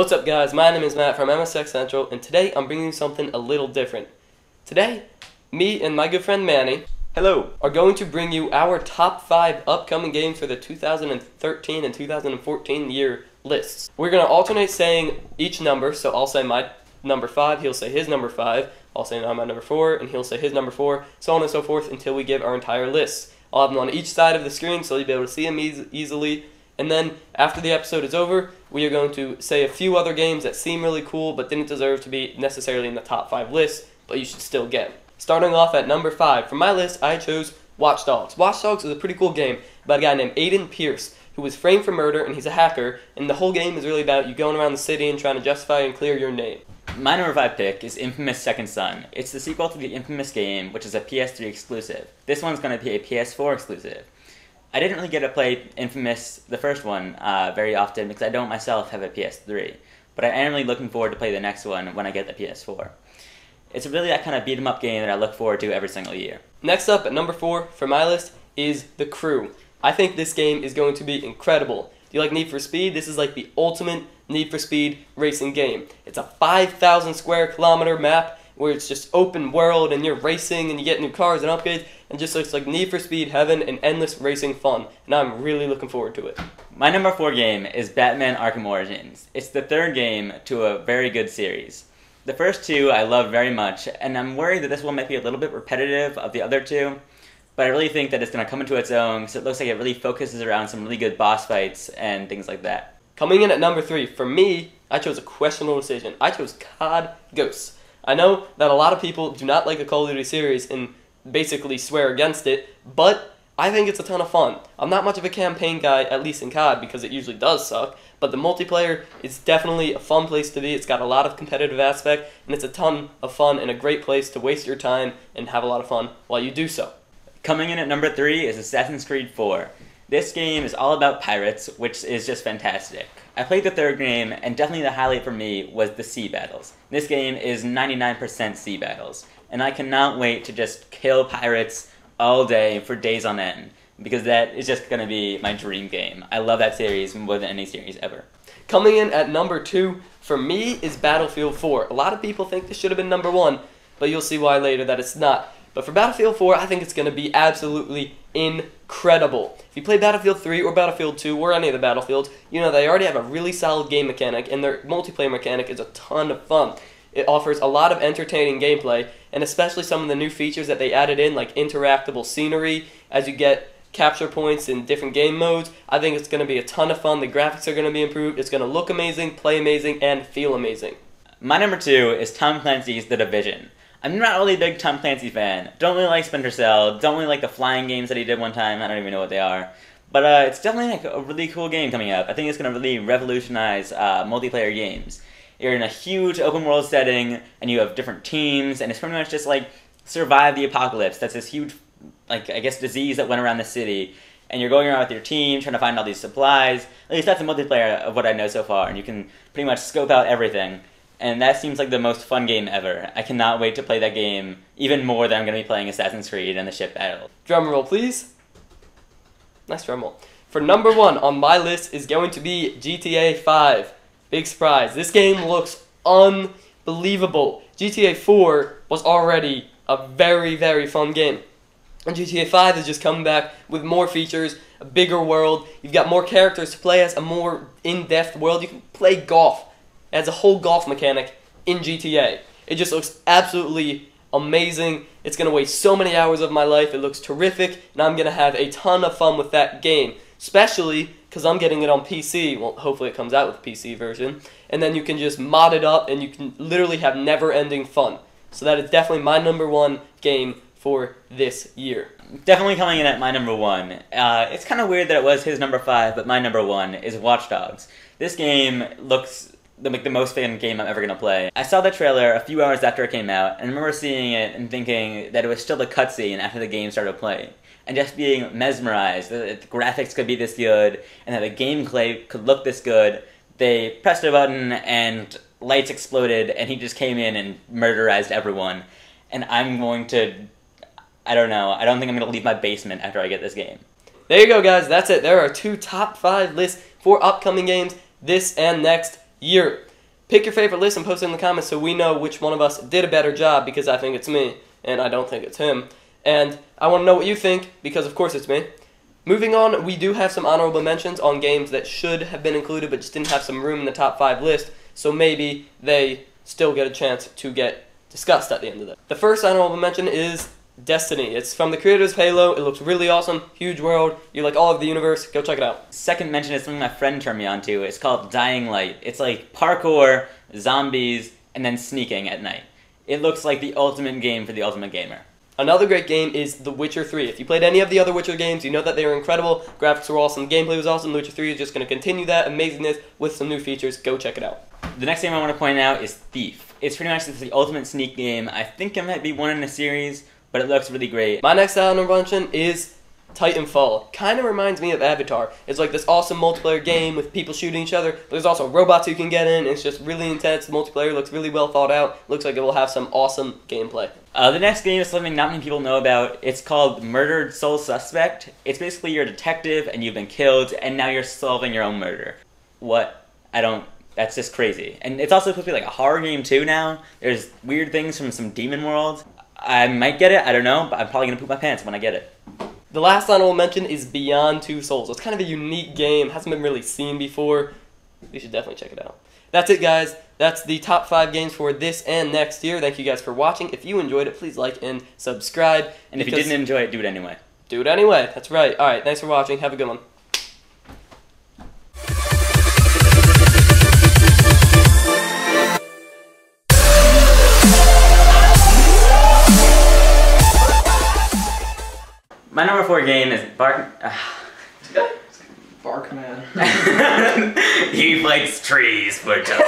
What's up guys, my name is Matt from MSX Central, and today I'm bringing you something a little different. Today, me and my good friend Manny, hello, are going to bring you our top 5 upcoming games for the 2013 and 2014 year lists. We're going to alternate saying each number, so I'll say my number 5, he'll say his number 5, I'll say my number 4, and he'll say his number 4, so on and so forth until we give our entire list. I'll have them on each side of the screen so you'll be able to see them easily. And then, after the episode is over, we are going to say a few other games that seem really cool but didn't deserve to be necessarily in the top 5 list, but you should still get. Starting off at number 5, for my list, I chose Watch Dogs. Watch Dogs is a pretty cool game about a guy named Aiden Pierce, who was framed for murder, and he's a hacker, and the whole game is really about you going around the city and trying to justify and clear your name. My number 5 pick is Infamous Second Son. It's the sequel to the Infamous game, which is a PS3 exclusive. This one's going to be a PS4 exclusive. I didn't really get to play Infamous, the first one, very often because I don't myself have a PS3. But I am really looking forward to play the next one when I get the PS4. It's really that kind of beat-em-up game that I look forward to every single year. Next up at number 4 for my list is The Crew. I think this game is going to be incredible. Do you like Need for Speed? This is like the ultimate Need for Speed racing game. It's a 5,000 square kilometer map where it's just open world and you're racing and you get new cars and upgrades, and just looks like Need for Speed heaven and endless racing fun. And I'm really looking forward to it. My number 4 game is Batman Arkham Origins. It's the third game to a very good series. The first two I love very much, and I'm worried that this one might be a little bit repetitive of the other two, but I really think that it's going to come into its own, so it looks like it really focuses around some really good boss fights and things like that. Coming in at number 3, for me, I chose a questionable decision. I chose COD Ghosts. I know that a lot of people do not like the Call of Duty series and basically swear against it, but I think it's a ton of fun. I'm not much of a campaign guy, at least in COD, because it usually does suck, but the multiplayer is definitely a fun place to be. It's got a lot of competitive aspect, and it's a ton of fun and a great place to waste your time and have a lot of fun while you do so. Coming in at number 3 is Assassin's Creed 4. This game is all about pirates, which is just fantastic. I played the third game, and definitely the highlight for me was the sea battles. This game is 99% sea battles, and I cannot wait to just kill pirates all day for days on end, because that is just going to be my dream game. I love that series more than any series ever. Coming in at number 2, for me, is Battlefield 4. A lot of people think this should have been number 1, but you'll see why later that it's not. But for Battlefield 4, I think it's going to be absolutely incredible. If you play Battlefield 3 or Battlefield 2 or any of the Battlefields, you know they already have a really solid game mechanic, and their multiplayer mechanic is a ton of fun. It offers a lot of entertaining gameplay, and especially some of the new features that they added in, like interactable scenery as you get capture points in different game modes. I think it's going to be a ton of fun. The graphics are going to be improved. It's going to look amazing, play amazing, and feel amazing. My number 2 is Tom Clancy's The Division. I'm not really a big Tom Clancy fan. Don't really like Splinter Cell. Don't really like the flying games that he did one time. I don't even know what they are. But it's definitely like a really cool game coming up. I think it's going to really revolutionize multiplayer games. You're in a huge open world setting, and you have different teams, and it's pretty much just like survive the apocalypse. That's this huge, like, I guess, disease that went around the city. And you're going around with your team, trying to find all these supplies. At least that's the multiplayer of what I know so far, and you can pretty much scope out everything. And that seems like the most fun game ever. I cannot wait to play that game even more than I'm going to be playing Assassin's Creed and the ship battle. Drum roll, please. Nice drum roll. For number 1 on my list is going to be GTA 5. Big surprise. This game looks unbelievable. GTA 4 was already a very, very fun game. And GTA 5 is just coming back with more features, a bigger world. You've got more characters to play as, a more in-depth world. You can play golf. It has a whole golf mechanic in GTA. It just looks absolutely amazing. It's going to waste so many hours of my life. It looks terrific, and I'm going to have a ton of fun with that game, especially because I'm getting it on PC. Well, hopefully it comes out with a PC version, and then you can just mod it up, and you can literally have never-ending fun. So that is definitely my number 1 game for this year. Definitely coming in at my number 1. It's kind of weird that it was his number 5, but my number 1 is Watch Dogs. This game looks like the most fun game I'm ever going to play. I saw the trailer a few hours after it came out, and I remember seeing it and thinking that it was still the cutscene after the game started playing. And just being mesmerized that the graphics could be this good, and that the gameplay could look this good. They pressed a button, and lights exploded, and he just came in and murderized everyone. And I'm going to, I don't know, I don't think I'm going to leave my basement after I get this game. There you go, guys. That's it. There are 2 top 5 lists for upcoming games this and next year. Pick your favorite list and post it in the comments so we know which one of us did a better job, because I think it's me, and I don't think it's him. And I want to know what you think, because of course it's me. Moving on, we do have some honorable mentions on games that should have been included but just didn't have some room in the top 5 list, so maybe they still get a chance to get discussed at the end of it. The first honorable mention is Destiny. It's from the creators of Halo. It looks really awesome, huge world, you like all of the universe, go check it out. Second mention is something my friend turned me on to. It's called Dying Light. It's like parkour, zombies, and then sneaking at night. It looks like the ultimate game for the ultimate gamer. Another great game is The Witcher 3. If you played any of the other Witcher games, you know that they were incredible, graphics were awesome, gameplay was awesome. The Witcher 3 is just going to continue that amazingness with some new features. Go check it out. The next game I want to point out is Thief. It's pretty much the ultimate sneak game. I think it might be one in a series, but it looks really great. My next honorable mention is Titanfall. Kind of reminds me of Avatar. It's like this awesome multiplayer game with people shooting each other, but there's also robots you can get in. It's just really intense. The multiplayer looks really well thought out. Looks like it will have some awesome gameplay. The next game is something not many people know about. It's called Murdered Soul Suspect. It's basically you're a detective and you've been killed, and now you're solving your own murder. What? That's just crazy. And it's also supposed to be like a horror game too now. There's weird things from some demon world. I might get it, I don't know, but I'm probably going to poop my pants when I get it. The last honorable mention is Beyond Two Souls. It's kind of a unique game, hasn't been really seen before. You should definitely check it out. That's it, guys. That's the top 5 games for this and next year. Thank you guys for watching. If you enjoyed it, please like and subscribe. And if you didn't enjoy it, do it anyway. Do it anyway. That's right. All right, thanks for watching. Have a good one. My number 4 game is Barkman. He likes trees for justice.